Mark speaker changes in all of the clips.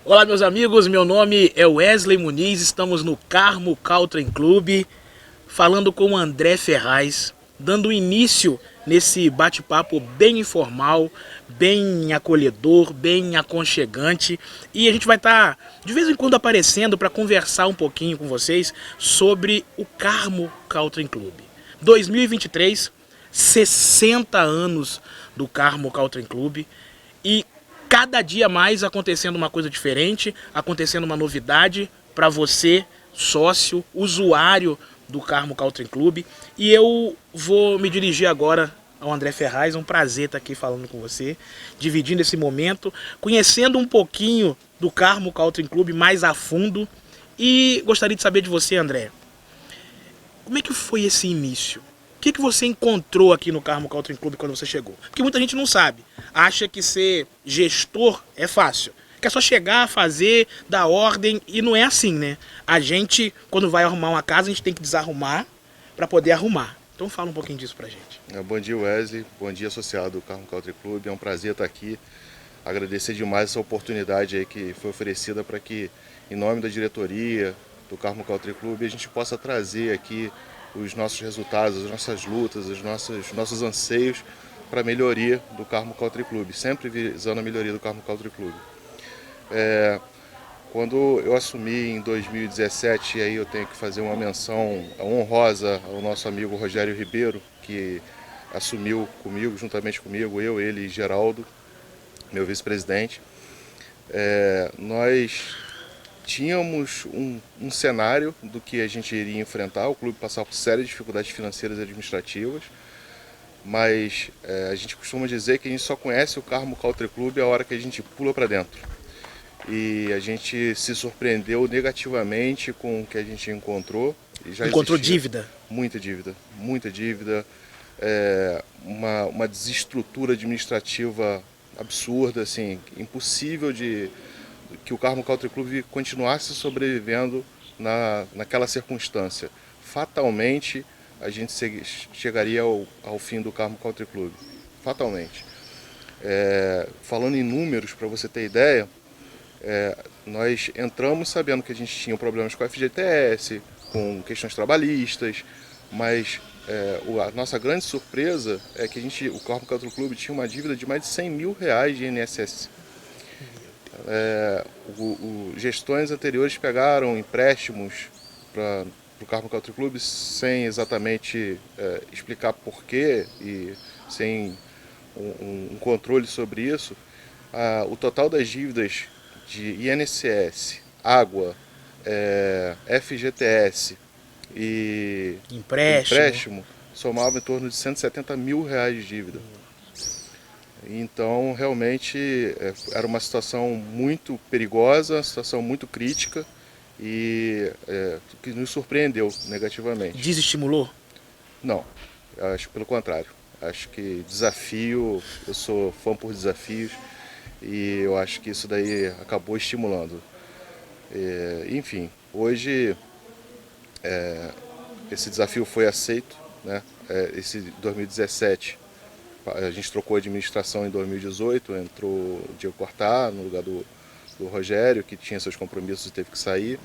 Speaker 1: Olá, meus amigos, meu nome é Wesley Muniz, estamos no Carmo Country Club, falando com o André Ferraz, dando início nesse bate-papo bem informal, bem acolhedor, bem aconchegante. E a gente vai estar de vez em quando aparecendo para conversar um pouquinho com vocês sobre o Carmo Country Club. 2023, 60 anos do Carmo Country Club e cada dia mais acontecendo uma coisa diferente, acontecendo uma novidade para você, sócio, usuário do Carmo Country Club. E eu vou me dirigir agora ao André Ferraz, é um prazer estar aqui falando com você, dividindo esse momento, conhecendo um pouquinho do Carmo Country Club mais a fundo. E gostaria de saber de você, André, como é que foi esse início? O que você encontrou aqui no Carmo Country Club quando você chegou? Porque muita gente não sabe. Acha que ser gestor é fácil. Que é só chegar, fazer, dar ordem. E não é assim, né? A gente, quando vai arrumar uma casa, a gente tem que desarrumar para poder arrumar. Então fala um pouquinho disso pra gente.
Speaker 2: Bom dia, Wesley. Bom dia, associado do Carmo Country Club. É um prazer estar aqui. Agradecer demais essa oportunidade aí que foi oferecida para que, em nome da diretoria do Carmo Country Club, a gente possa trazer aqui os nossos resultados, as nossas lutas, os nossos anseios para a melhoria do Carmo Country Club, sempre visando a melhoria do Carmo Country Club. Quando eu assumi em 2017, aí eu tenho que fazer uma menção honrosa ao nosso amigo Rogério Ribeiro, que assumiu comigo, juntamente comigo, eu, ele e Geraldo, meu vice-presidente. Nós tínhamos um cenário do que a gente iria enfrentar, o clube passava por sérias dificuldades financeiras e administrativas, mas a gente costuma dizer que a gente só conhece o Carmo Country Club a hora que a gente pula para dentro. E a gente se surpreendeu negativamente com o que a gente encontrou. E já
Speaker 1: Encontrou
Speaker 2: existia
Speaker 1: dívida?
Speaker 2: muita dívida, uma desestrutura administrativa absurda, assim, impossível de que o Carmo Country Club continuasse sobrevivendo naquela circunstância. Fatalmente, a gente chegaria ao fim do Carmo Country Club. Fatalmente. Falando em números, para você ter ideia, nós entramos sabendo que a gente tinha problemas com a FGTS, com questões trabalhistas, mas a nossa grande surpresa é que o Carmo Country Club tinha uma dívida de mais de 100 mil reais de INSS. Gestões anteriores pegaram empréstimos para o Carmo Country Club sem exatamente explicar porquê e sem um controle sobre isso. O total das dívidas de INSS, água, FGTS e empréstimo somava em torno de 170 mil reais de dívida. Então, realmente, era uma situação muito perigosa, uma situação muito crítica e que nos surpreendeu negativamente.
Speaker 1: Desestimulou?
Speaker 2: Não, acho pelo contrário. Acho que desafio, eu sou fã por desafios e eu acho que isso daí acabou estimulando. Enfim, hoje esse desafio foi aceito, né? Esse 2017 a gente trocou a administração em 2018, entrou o Diego Cortá no lugar do Rogério, que tinha seus compromissos e teve que sair.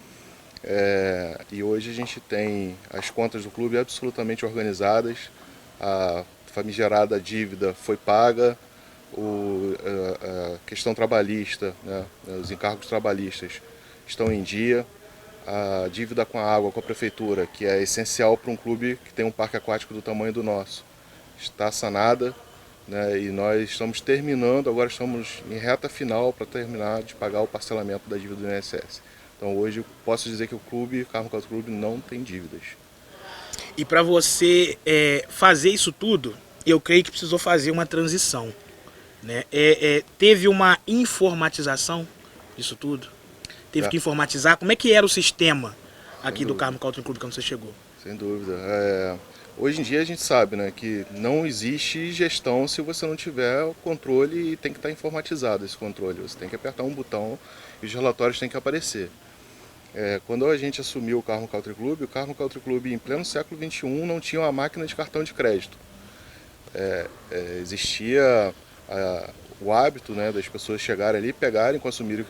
Speaker 2: E hoje a gente tem as contas do clube absolutamente organizadas, a famigerada dívida foi paga, a questão trabalhista, né, os encargos trabalhistas estão em dia, a dívida com a água, com a prefeitura, que é essencial para um clube que tem um parque aquático do tamanho do nosso, está sanada, né, e nós estamos terminando, agora estamos em reta final para terminar de pagar o parcelamento da dívida do INSS. Então hoje eu posso dizer que o clube, Carmo Country Club, não tem dívidas.
Speaker 1: E para você fazer isso tudo, eu creio que precisou fazer uma transição. Né? Teve uma informatização disso tudo? Teve que informatizar? Como é que era o sistema aqui do Carmo Country Club quando você chegou?
Speaker 2: Sem dúvida. Hoje em dia a gente sabe, né, que não existe gestão se você não tiver o controle e tem que estar informatizado esse controle. Você tem que apertar um botão e os relatórios têm que aparecer. Quando a gente assumiu o Carmo Country Club em pleno século XXI não tinha uma máquina de cartão de crédito. Existia o hábito, né, das pessoas chegarem ali, pegarem, consumirem o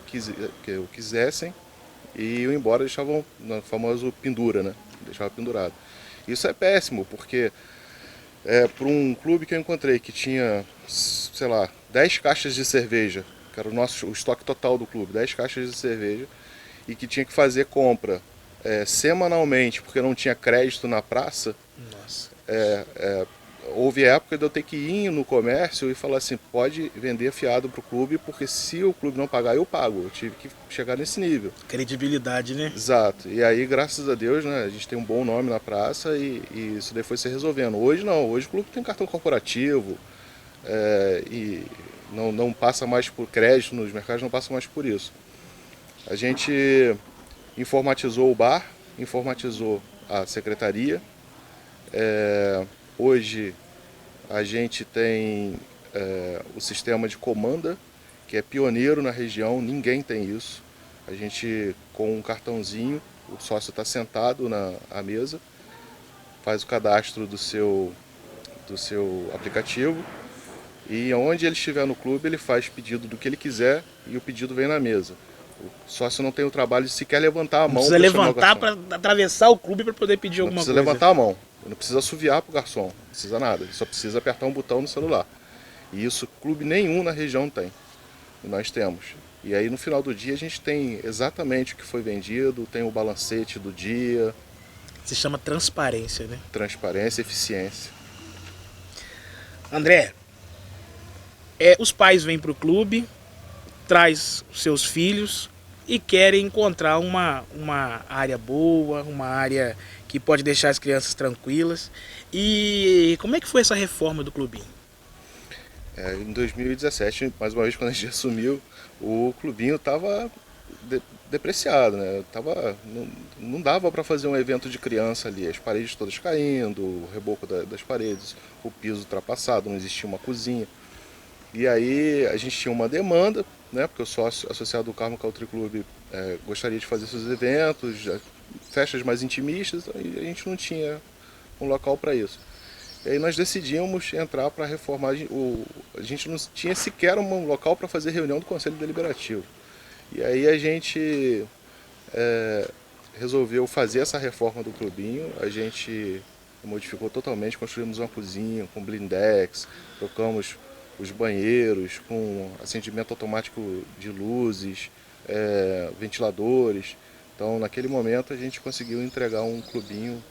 Speaker 2: que quisessem e ir embora, deixavam no famoso pendura, né? Deixava pendurado. Isso é péssimo, porque para um clube que eu encontrei que tinha, sei lá, 10 caixas de cerveja, que era o estoque total do clube, 10 caixas de cerveja, e que tinha que fazer compra semanalmente, porque não tinha crédito na praça.
Speaker 1: Nossa.
Speaker 2: Houve época de eu ter que ir no comércio e falar assim, pode vender fiado para o clube, porque se o clube não pagar, eu pago. Eu tive que chegar nesse nível.
Speaker 1: Credibilidade, né?
Speaker 2: Exato. E aí, graças a Deus, né, a gente tem um bom nome na praça e isso daí foi se resolvendo. Hoje não, hoje o clube tem cartão corporativo e não passa mais por crédito nos mercados, não passa mais por isso. A gente informatizou o bar, informatizou a secretaria. Hoje a gente tem o sistema de comanda, que é pioneiro na região, ninguém tem isso. A gente, com um cartãozinho, o sócio está sentado à mesa, faz o cadastro do seu aplicativo e onde ele estiver no clube ele faz pedido do que ele quiser e o pedido vem na mesa. O sócio não tem o trabalho de sequer levantar a
Speaker 1: Não
Speaker 2: mão
Speaker 1: precisa
Speaker 2: para chamar o
Speaker 1: levantar
Speaker 2: garçom.
Speaker 1: para atravessar o clube para poder pedir
Speaker 2: Não
Speaker 1: alguma
Speaker 2: precisa
Speaker 1: coisa.
Speaker 2: levantar a mão, não precisa assoviar para o garçom, não precisa nada, ele só precisa apertar um botão no celular. E isso clube nenhum na região tem, e nós temos. E aí no final do dia a gente tem exatamente o que foi vendido, tem o balancete do dia,
Speaker 1: Se chama transparência, né?
Speaker 2: transparência, eficiência.
Speaker 1: André, os pais vêm para o clube, traz seus filhos e querem encontrar uma área boa, uma área que pode deixar as crianças tranquilas. E como é que foi essa reforma do clubinho?
Speaker 2: Em 2017, mais uma vez quando a gente assumiu, o clubinho estava depreciado, né? Não dava para fazer um evento de criança ali, as paredes todas caindo, o reboco das paredes, o piso ultrapassado, não existia uma cozinha. E aí a gente tinha uma demanda, né? Porque o sócio associado do Carmo Country Club gostaria de fazer seus eventos, festas mais intimistas, e a gente não tinha um local para isso. E aí nós decidimos entrar para reformar. A gente não tinha sequer um local para fazer reunião do Conselho Deliberativo. E aí a gente resolveu fazer essa reforma do clubinho. A gente modificou totalmente, construímos uma cozinha com blindex, trocamos os banheiros com acendimento automático de luzes, ventiladores. Então naquele momento a gente conseguiu entregar um clubinho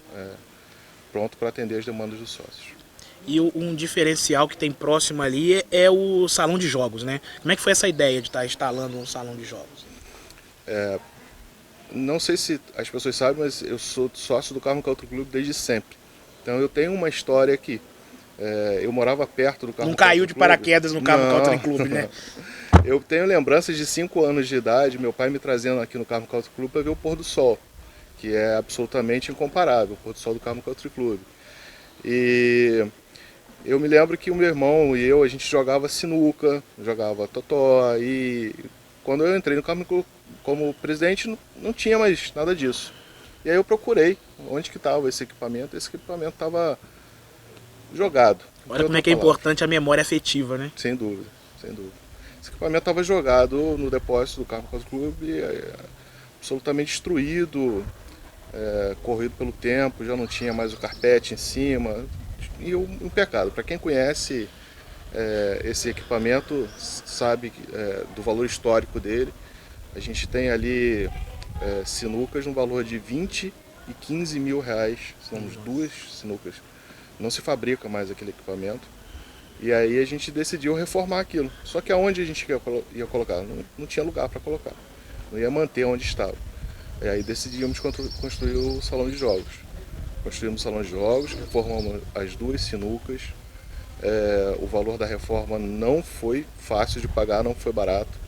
Speaker 2: pronto para atender as demandas dos sócios.
Speaker 1: E um diferencial que tem próximo ali é o salão de jogos, né? Como é que foi essa ideia de estar instalando um salão de jogos?
Speaker 2: Não sei se as pessoas sabem, mas eu sou sócio do Carmo Country Club desde sempre. Então eu tenho uma história aqui. Eu morava perto do Carmo
Speaker 1: Não
Speaker 2: Country
Speaker 1: caiu
Speaker 2: Club.
Speaker 1: de paraquedas no Carmo
Speaker 2: Não.
Speaker 1: Country Club, né?
Speaker 2: Eu tenho lembranças de 5 anos de idade, meu pai me trazendo aqui no Carmo Country Club para ver o pôr do sol, que é absolutamente incomparável, o pôr do sol do Carmo Country Club. E eu me lembro que o meu irmão e eu, a gente jogava sinuca, jogava totó, e quando eu entrei no Carmo Club como presidente não tinha mais nada disso. E aí eu procurei onde que estava esse equipamento estava jogado.
Speaker 1: Olha como é que é importante a memória afetiva, né?
Speaker 2: Sem dúvida, sem dúvida. Esse equipamento estava jogado no depósito do Carmo Country Club, absolutamente destruído, corrido pelo tempo, já não tinha mais o carpete em cima. E um pecado. Para quem conhece esse equipamento, sabe do valor histórico dele. A gente tem ali sinucas no valor de 20 e 15 mil reais. São duas sinucas. Não se fabrica mais aquele equipamento. E aí a gente decidiu reformar aquilo. Só que aonde a gente ia colocar? Não tinha lugar para colocar. Não ia manter onde estava. E aí decidimos construir o salão de jogos. Construímos o salão de jogos, reformamos as duas sinucas. O valor da reforma não foi fácil de pagar, não foi barato.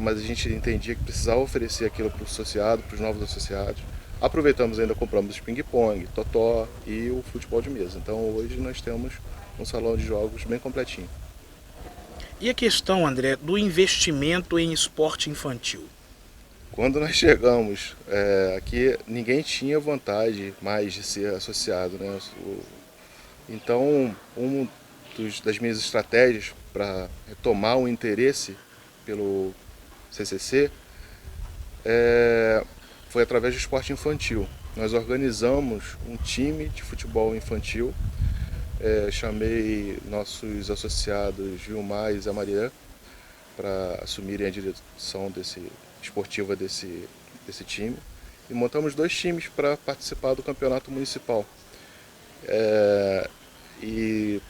Speaker 2: Mas a gente entendia que precisava oferecer aquilo para o associado, para os novos associados. Aproveitamos e ainda compramos ping-pong, totó e o futebol de mesa. Então hoje nós temos um salão de jogos bem completinho.
Speaker 1: E a questão, André, do investimento em esporte infantil?
Speaker 2: Quando nós chegamos aqui, ninguém tinha vontade mais de ser associado, né? Então, das minhas estratégias para retomar o interesse pelo CCC foi através do esporte infantil. Nós organizamos um time de futebol infantil, chamei nossos associados Vilmar e Zé Maria para assumirem a direção esportiva desse time, e montamos 2 times para participar do campeonato municipal. E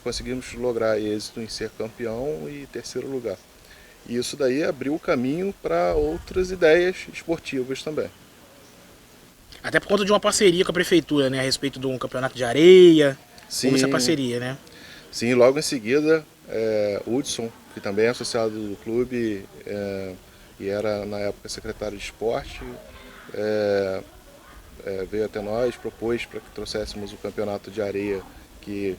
Speaker 2: conseguimos lograr êxito em ser campeão e 3º lugar. E isso daí abriu o caminho para outras ideias esportivas também.
Speaker 1: Até por conta de uma parceria com a prefeitura, né? A respeito de um campeonato de areia.
Speaker 2: Sim,
Speaker 1: como essa parceria, né?
Speaker 2: Sim, logo em seguida, Hudson, que também é associado do clube e era na época secretário de esporte, veio até nós, propôs para que trouxéssemos o campeonato de areia, que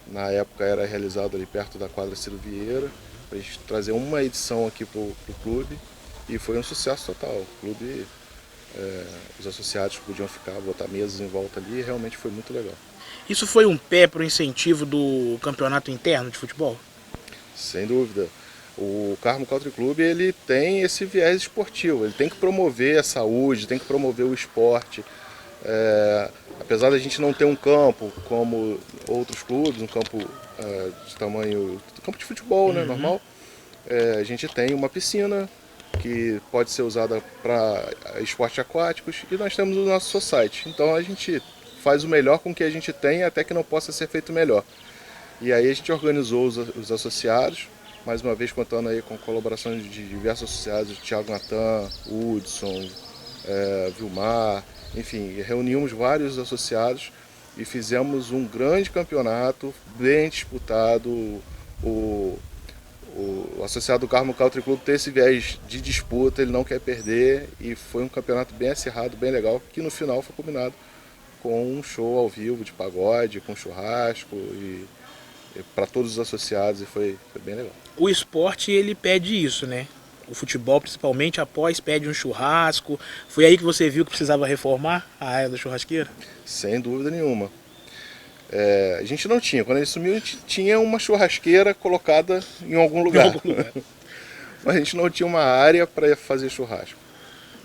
Speaker 2: na época era realizado ali perto da quadra Ciro Vieira, para a gente trazer uma edição aqui para o clube, e foi um sucesso total. O clube, os associados podiam botar mesas em volta ali, e realmente foi muito legal.
Speaker 1: Isso foi um pé para o incentivo do campeonato interno de futebol?
Speaker 2: Sem dúvida. O Carmo Country Club, ele tem esse viés esportivo, ele tem que promover a saúde, tem que promover o esporte. Apesar da gente não ter um campo como outros clubes, um campo de tamanho, campo de futebol, né, normal, a gente tem uma piscina que pode ser usada para esportes aquáticos, e nós temos o nosso society. Então a gente faz o melhor com o que a gente tem, até que não possa ser feito melhor. E aí a gente organizou os associados, mais uma vez contando aí com colaborações de diversos associados, o Thiago Natan, Hudson, Vilmar, enfim, reunimos vários associados e fizemos um grande campeonato, bem disputado. O associado do Carmo Country Club tem esse viés de disputa, ele não quer perder, e foi um campeonato bem acirrado, bem legal, que no final foi combinado com um show ao vivo de pagode, com churrasco, e para todos os associados, e foi bem legal.
Speaker 1: O esporte, ele pede isso, né? O futebol, principalmente, após pede um churrasco. Foi aí que você viu que precisava reformar a área da churrasqueira?
Speaker 2: Sem dúvida nenhuma. A gente não tinha. Quando ele sumiu, a gente tinha uma churrasqueira colocada em algum lugar. Mas a gente não tinha uma área para fazer churrasco.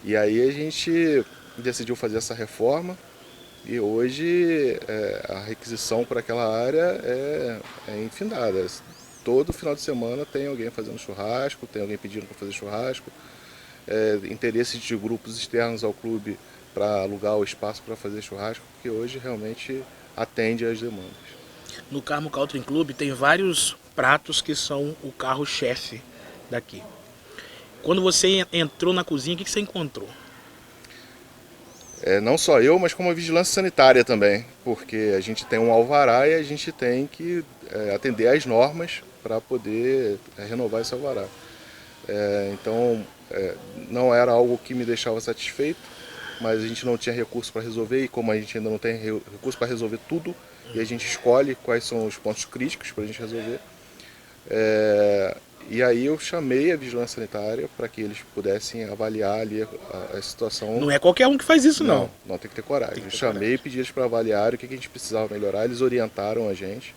Speaker 2: E aí a gente decidiu fazer essa reforma. E hoje a requisição para aquela área é infindável. Todo final de semana tem alguém fazendo churrasco, tem alguém pedindo para fazer churrasco, interesse de grupos externos ao clube para alugar o espaço para fazer churrasco, porque hoje realmente atende às demandas.
Speaker 1: No Carmo Country Club tem vários pratos que são o carro-chefe daqui. Quando você entrou na cozinha, o que você encontrou?
Speaker 2: Não só eu, mas como a vigilância sanitária também, porque a gente tem um alvará e a gente tem que atender às normas para poder renovar esse alvará. Então, não era algo que me deixava satisfeito, mas a gente não tinha recurso para resolver, e como a gente ainda não tem recurso para resolver tudo, e a gente escolhe quais são os pontos críticos para a gente resolver. E aí eu chamei a vigilância sanitária para que eles pudessem avaliar ali a situação.
Speaker 1: Não é qualquer um que faz isso, não.
Speaker 2: Não, tem que ter coragem. Eu chamei e pedi eles para avaliar o que a gente precisava melhorar, eles orientaram a gente.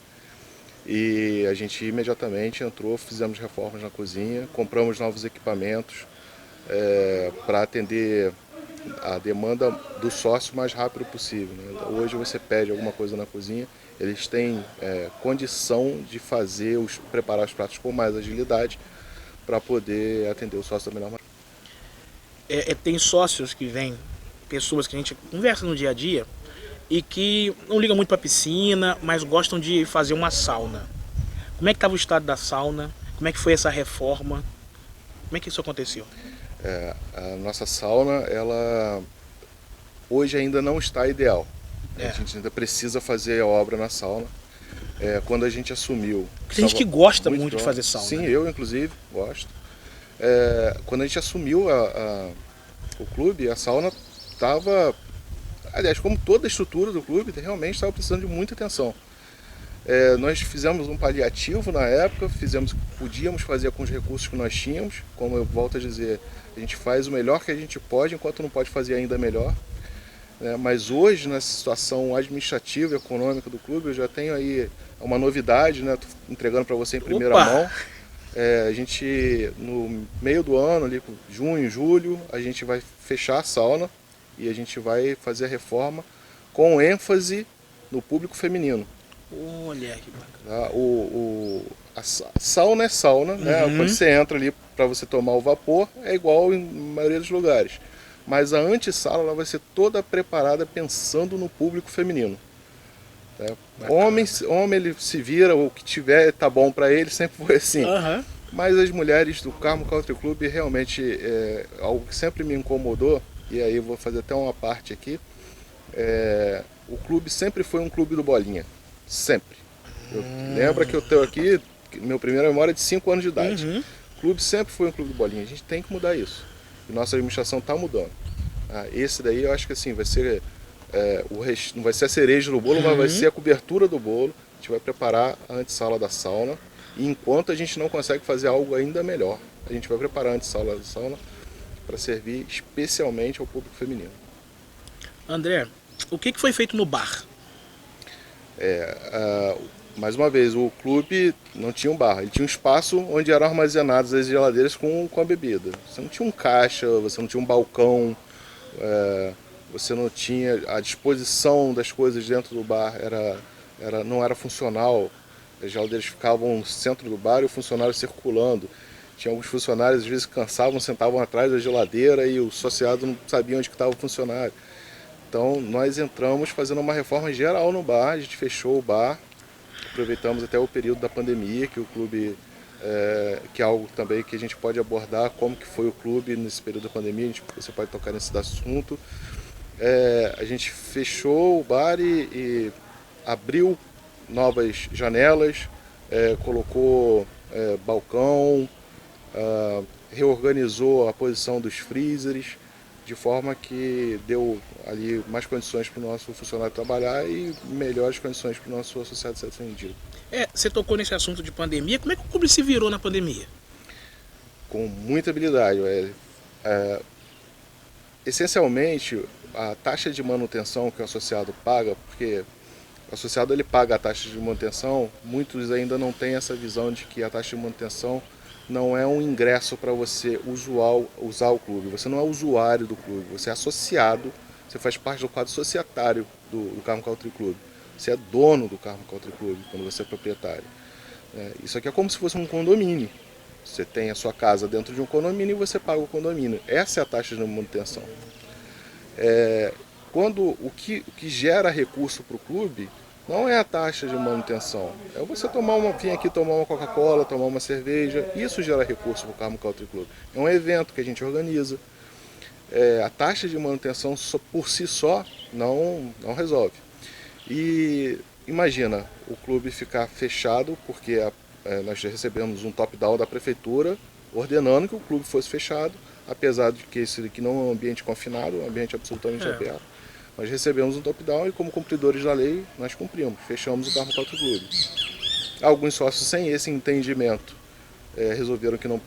Speaker 2: E a gente imediatamente entrou, fizemos reformas na cozinha, compramos novos equipamentos para atender a demanda do sócio o mais rápido possível, né? Hoje você pede alguma coisa na cozinha, eles têm condição de preparar os pratos com mais agilidade para poder atender o sócio da melhor maneira.
Speaker 1: Tem sócios que vêm, pessoas que a gente conversa no dia a dia e que não ligam muito para piscina, mas gostam de fazer uma sauna. Como é que estava o estado da sauna? Como é que foi essa reforma? Como é que isso aconteceu?
Speaker 2: A nossa sauna, ela hoje ainda não está ideal. A gente ainda precisa fazer a obra na sauna. Quando a gente assumiu...
Speaker 1: Tem gente que gosta muito de fazer sauna.
Speaker 2: Sim,
Speaker 1: né?
Speaker 2: Eu inclusive gosto. Quando a gente assumiu o clube, a sauna estava... Aliás, como toda a estrutura do clube, realmente estava precisando de muita atenção. Nós fizemos um paliativo na época, podíamos fazer com os recursos que nós tínhamos. Como eu volto a dizer, a gente faz o melhor que a gente pode, enquanto não pode fazer ainda melhor. né? Mas hoje, nessa situação administrativa e econômica do clube, eu já tenho aí uma novidade, né? Tô entregando para você em primeira
Speaker 1: Opa!
Speaker 2: mão. A gente, no meio do ano, ali, junho, julho, a gente vai fechar a sauna e a gente vai fazer a reforma com ênfase no público feminino.
Speaker 1: Olha que bacana.
Speaker 2: Tá? A sauna é sauna, né? Quando você entra ali para você tomar o vapor, é igual em maioria dos lugares. Mas a antessala ela vai ser toda preparada pensando no público feminino. Tá? Homem ele se vira, o que tiver tá bom para ele, sempre foi assim.
Speaker 1: Aham.
Speaker 2: Mas as mulheres do Carmo Country Club realmente algo que sempre me incomodou, e aí eu vou fazer até uma parte aqui. O clube sempre foi um clube do bolinha. Sempre. Lembra que eu estou aqui, meu primeiro memória é de 5 anos de idade. O clube sempre foi um clube do bolinha. A gente tem que mudar isso. E nossa administração está mudando. Esse daí eu acho que assim, vai ser não vai ser a cereja do bolo, mas vai ser a cobertura do bolo. A gente vai preparar a antessala da sauna. E enquanto a gente não consegue fazer algo ainda melhor, a gente vai preparar a antessala da sauna para servir especialmente ao público feminino.
Speaker 1: André, o que foi feito no bar?
Speaker 2: Mais uma vez, o clube não tinha um bar, ele tinha um espaço onde eram armazenadas as geladeiras com a bebida. Você não tinha um caixa, você não tinha um balcão, você não tinha a disposição das coisas dentro do bar, não era funcional. As geladeiras ficavam no centro do bar e o funcionário circulando. Tinha alguns funcionários, às vezes cansavam, sentavam atrás da geladeira e o associado não sabia onde estava o funcionário. Então nós entramos fazendo uma reforma geral no bar, a gente fechou o bar, aproveitamos até o período da pandemia, que o clube, que é algo também que a gente pode abordar, como que foi o clube nesse período da pandemia, você pode tocar nesse assunto. A gente fechou o bar e abriu novas janelas, colocou balcão, reorganizou a posição dos freezers, de forma que deu ali mais condições para o nosso funcionário trabalhar e melhores condições para o nosso associado ser atendido.
Speaker 1: Você tocou nesse assunto de pandemia, como é que o clube se virou na pandemia?
Speaker 2: Com muita habilidade. Essencialmente, a taxa de manutenção que o associado paga, porque o associado ele paga a taxa de manutenção, muitos ainda não têm essa visão de que a taxa de manutenção não é um ingresso para você usar o clube. Você não é usuário do clube, você é associado, você faz parte do quadro societário do Carmo Country Club. Você é dono do Carmo Country Club quando você é proprietário. Isso aqui é como se fosse um condomínio. Você tem a sua casa dentro de um condomínio e você paga o condomínio. Essa é a taxa de manutenção. Quando o que gera recurso para o clube não é a taxa de manutenção. É você vir aqui tomar uma Coca-Cola, tomar uma cerveja. Isso gera recurso para o Carmo Country Club. É um evento que a gente organiza. A taxa de manutenção por si só não resolve. E imagina o clube ficar fechado porque nós já recebemos um top-down da prefeitura ordenando que o clube fosse fechado, apesar de que esse aqui não é um ambiente confinado, é um ambiente absolutamente aberto. Nós recebemos um top-down e, como cumpridores da lei, nós cumprimos, fechamos o Carmo Country Club. Alguns sócios, sem esse entendimento, resolveram que não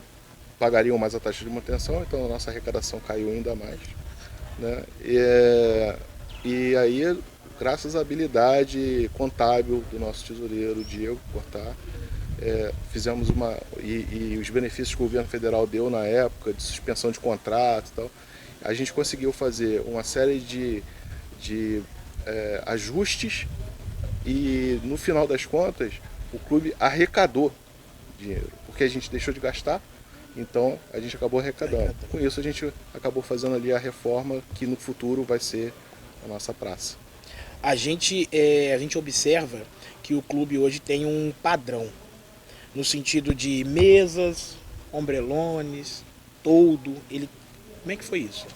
Speaker 2: pagariam mais a taxa de manutenção, então a nossa arrecadação caiu ainda mais. Né? E aí, graças à habilidade contábil do nosso tesoureiro, Diego Cortar, fizemos e os benefícios que o governo federal deu na época, de suspensão de contrato e tal, a gente conseguiu fazer uma série de ajustes e no final das contas o clube arrecadou dinheiro, porque a gente deixou de gastar, então a gente acabou arrecadando. Com isso a gente acabou fazendo ali a reforma que no futuro vai ser a nossa praça.
Speaker 1: A gente observa que o clube hoje tem um padrão, no sentido de mesas, ombrelones, toldo. Como é que foi isso?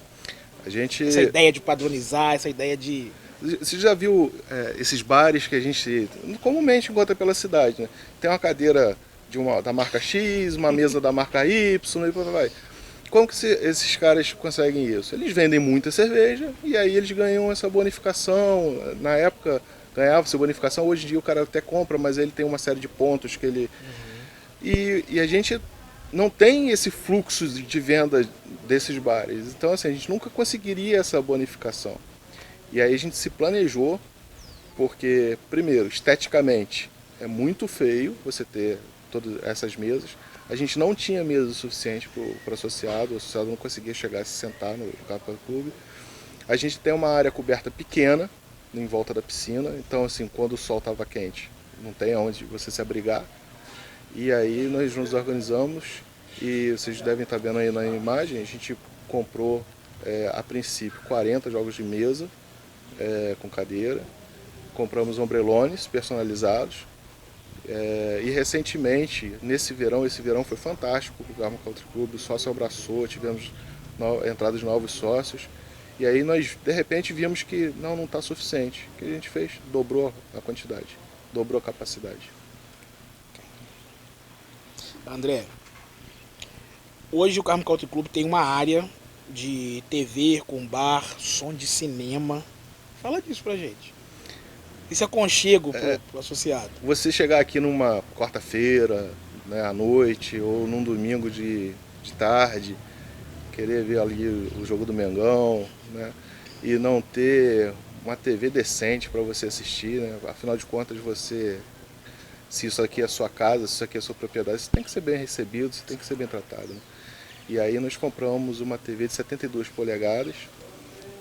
Speaker 1: Essa ideia de padronizar, essa ideia de...
Speaker 2: Você já viu esses bares que a gente comumente encontra pela cidade, né? Tem uma cadeira da marca X, uma mesa da marca Y, e por aí vai. Como que esses caras conseguem isso? Eles vendem muita cerveja e aí eles ganham essa bonificação. Na época ganhava essa bonificação, hoje em dia o cara até compra, mas ele tem uma série de pontos que ele... E a gente não tem esse fluxo de venda desses bares. Então assim, a gente nunca conseguiria essa bonificação. E aí a gente se planejou, porque, primeiro, esteticamente é muito feio você ter todas essas mesas. A gente não tinha mesa suficiente para o associado não conseguia chegar a se sentar no Carro Clube. A gente tem uma área coberta pequena em volta da piscina, então assim, quando o sol estava quente, não tem onde você se abrigar. E aí nós nos organizamos e vocês devem estar vendo aí na imagem, a gente comprou a princípio 40 jogos de mesa com cadeira, compramos ombrelones personalizados e recentemente, esse verão foi fantástico, o Garmo Country Club, o sócio abraçou, tivemos entrada de novos sócios. E aí nós, de repente, vimos que não está suficiente. O que a gente fez? Dobrou a quantidade, dobrou a capacidade.
Speaker 1: André, hoje o Carmo Country Club tem uma área de TV com bar, som de cinema. Fala disso pra gente. Esse aconchego pro associado.
Speaker 2: Você chegar aqui numa quarta-feira, né, à noite, ou num domingo de tarde, querer ver ali o jogo do Mengão, né, e não ter uma TV decente para você assistir, né, afinal de contas se isso aqui é a sua casa, se isso aqui é a sua propriedade, você tem que ser bem recebido, você tem que ser bem tratado. Né? E aí nós compramos uma TV de 72 polegadas,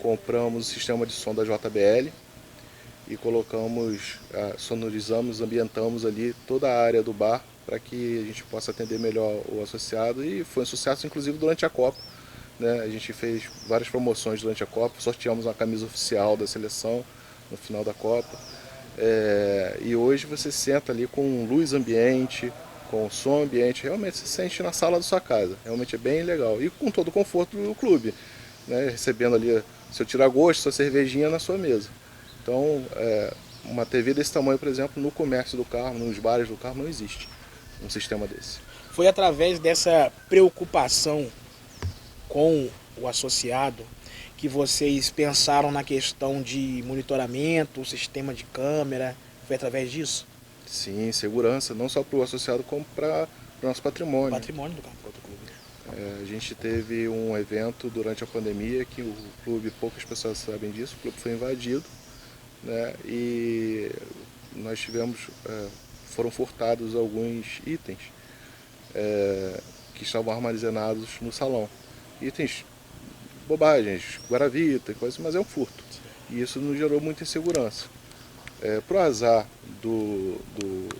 Speaker 2: compramos o sistema de som da JBL e colocamos, sonorizamos, ambientamos ali toda a área do bar para que a gente possa atender melhor o associado, e foi um sucesso inclusive durante a Copa. Né? A gente fez várias promoções durante a Copa, sorteamos uma camisa oficial da seleção no final da Copa. E hoje você senta ali com luz ambiente, com som ambiente, realmente se sente na sala da sua casa, realmente é bem legal. E com todo o conforto do clube, né? Recebendo ali seu tira-gosto, sua cervejinha na sua mesa. Então, uma TV desse tamanho, por exemplo, no comércio do Carmo, nos bares do Carmo, não existe um sistema desse.
Speaker 1: Foi através dessa preocupação com o associado que vocês pensaram na questão de monitoramento, sistema de câmera? Foi através disso?
Speaker 2: Sim, segurança, não só para o associado, como para o nosso patrimônio.
Speaker 1: O patrimônio do Carmo Country Club.
Speaker 2: A gente teve um evento durante a pandemia que o clube, poucas pessoas sabem disso, o clube foi invadido, né, e nós foram furtados alguns itens que estavam armazenados no salão. Itens, bobagens, guaravita, coisas, mas é um furto. E isso nos gerou muita insegurança. Pro azar do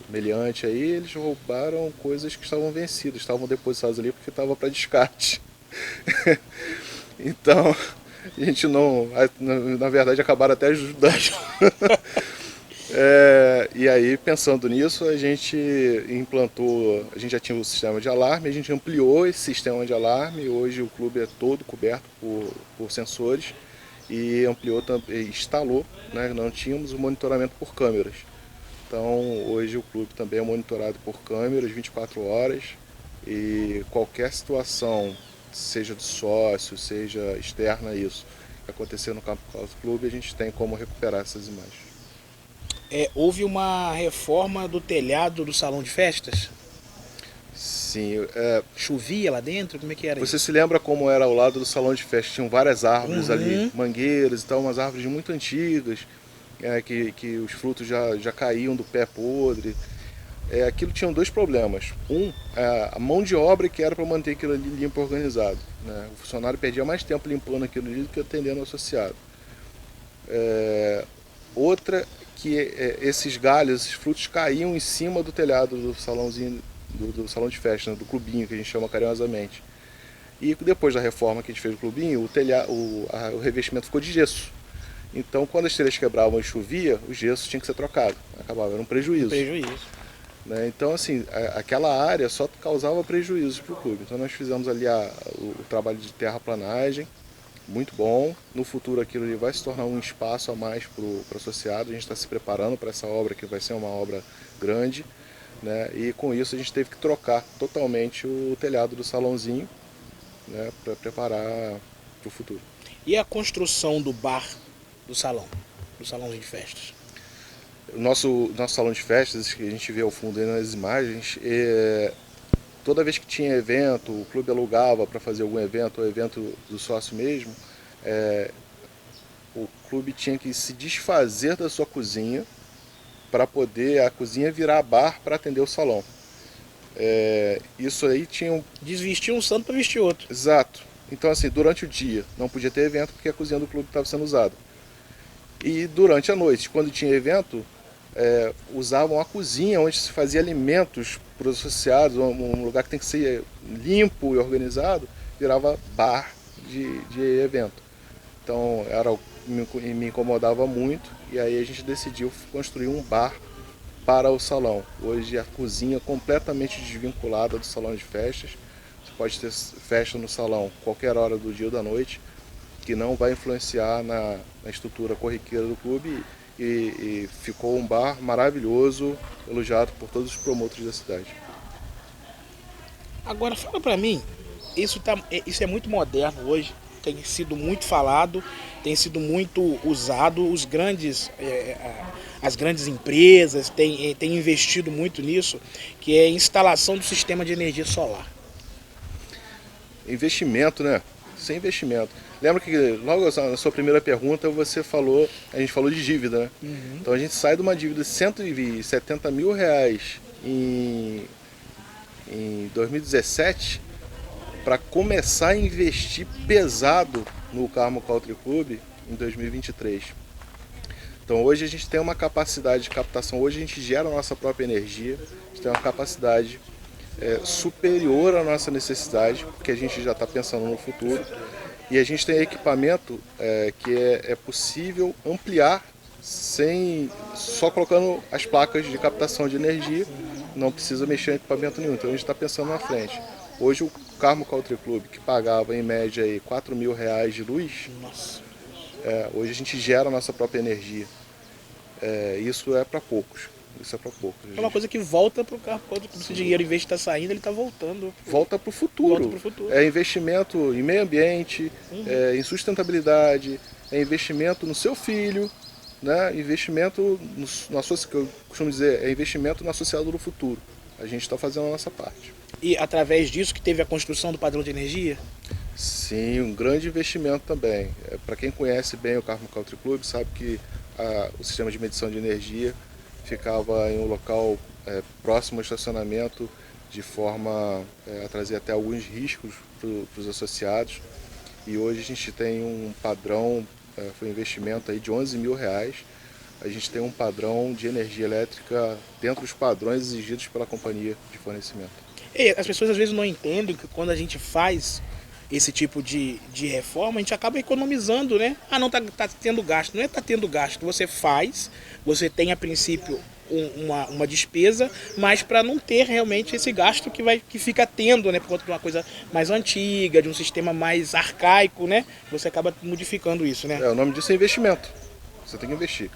Speaker 2: meliante aí, eles roubaram coisas que estavam vencidas, estavam depositadas ali porque estava para descarte. Então, a gente não, na verdade, acabaram até ajudando. E aí, pensando nisso, a gente implantou, a gente já tinha o sistema de alarme, a gente ampliou esse sistema de alarme. Hoje o clube é todo coberto por sensores e ampliou, instalou, né? Não tínhamos o monitoramento por câmeras. Então hoje o clube também é monitorado por câmeras 24 horas e qualquer situação, seja de sócio, seja externa a isso, que acontecer no Campo Country Club, a gente tem como recuperar essas imagens.
Speaker 1: Houve uma reforma do telhado do salão de festas?
Speaker 2: Sim.
Speaker 1: Chovia lá dentro? Como é que era
Speaker 2: Você
Speaker 1: isso?
Speaker 2: se lembra como era ao lado do salão de festa? Tinham várias árvores ali, mangueiras e tal, umas árvores muito antigas, que os frutos já caíam do pé podre. Aquilo tinha dois problemas. A mão de obra que era para manter aquilo ali limpo e organizado. Né? O funcionário perdia mais tempo limpando aquilo ali do que atendendo o associado. Outra, que esses galhos, esses frutos caíam em cima do telhado do salãozinho, do salão de festa, né? Do clubinho, que a gente chama carinhosamente. E depois da reforma que a gente fez do clubinho, o revestimento ficou de gesso. Então, quando as telhas quebravam e chovia, o gesso tinha que ser trocado. Acabava, era um prejuízo. Né? Então, assim, aquela área só causava prejuízos para o clube. Então, nós fizemos ali o trabalho de terraplanagem, muito bom. No futuro, aquilo ali vai se tornar um espaço a mais para o associado. A gente está se preparando para essa obra, que vai ser uma obra grande. Né? E com isso, a gente teve que trocar totalmente o telhado do salãozinho, né, para preparar para o futuro.
Speaker 1: E a construção do bar do salãozinho de festas?
Speaker 2: O nosso salão de festas, que a gente vê ao fundo aí nas imagens, toda vez que tinha evento, o clube alugava para fazer algum evento, ou evento do sócio mesmo, o clube tinha que se desfazer da sua cozinha para poder a cozinha virar bar para atender o salão. Isso aí tinha
Speaker 1: Desvestir um santo para vestir outro.
Speaker 2: Exato. Então, assim, durante o dia não podia ter evento porque a cozinha do clube estava sendo usada. E durante a noite, quando tinha evento, usavam a cozinha onde se fazia alimentos para os associados, um lugar que tem que ser limpo e organizado, virava bar de evento. Então me incomodava muito, e aí a gente decidiu construir um bar para o salão. Hoje a cozinha é completamente desvinculada do salão de festas. Você pode ter festa no salão qualquer hora do dia ou da noite, que não vai influenciar na estrutura corriqueira do clube, e ficou um bar maravilhoso, elogiado por todos os promotores da cidade.
Speaker 1: Agora fala para mim, isso é muito moderno hoje, tem sido muito falado, tem sido muito usado, as grandes empresas têm investido muito nisso, que é a instalação do sistema de energia solar.
Speaker 2: Investimento, né? Sem investimento. Lembra que logo na sua primeira pergunta a gente falou de dívida, né?
Speaker 1: Uhum.
Speaker 2: Então a gente sai de uma dívida de 170 mil reais em 2017 para começar a investir pesado no Carmo Country Club em 2023. Então hoje a gente tem uma capacidade de captação, hoje a gente gera a nossa própria energia, a gente tem uma capacidade superior à nossa necessidade, porque a gente já está pensando no futuro, e a gente tem equipamento que é possível ampliar só colocando as placas de captação de energia, não precisa mexer em equipamento nenhum, então a gente está pensando na frente. Hoje o Carmo Country Club, que pagava em média aí 4 mil reais de luz, hoje a gente gera a nossa própria energia. Isso é para poucos.
Speaker 1: É uma coisa que volta para o Carmo Country Club. Esse dinheiro, em vez de estar saindo, ele está voltando.
Speaker 2: Volta para o futuro. É investimento em meio ambiente, em sustentabilidade, é investimento no seu filho, né? Investimento, que eu costumo dizer, é investimento no associado do futuro. A gente está fazendo a nossa parte.
Speaker 1: E através disso que teve a construção do padrão de energia?
Speaker 2: Sim, um grande investimento também. Para quem conhece bem o Carmo Country Club, sabe que o sistema de medição de energia ficava em um local próximo ao estacionamento, de forma a trazer até alguns riscos para os associados. E hoje a gente tem um padrão, foi um investimento aí de 11 mil reais. A gente tem um padrão de energia elétrica dentro dos padrões exigidos pela companhia de fornecimento.
Speaker 1: E as pessoas às vezes não entendem que quando a gente faz esse tipo de reforma, a gente acaba economizando, né? Ah, não tá tendo gasto. Não é que tá tendo gasto, você faz, você tem a princípio uma despesa, mas para não ter realmente esse gasto que fica tendo, né? Por conta de uma coisa mais antiga, de um sistema mais arcaico, né? Você acaba modificando isso, né?
Speaker 2: O nome disso é investimento. Você tem que investir.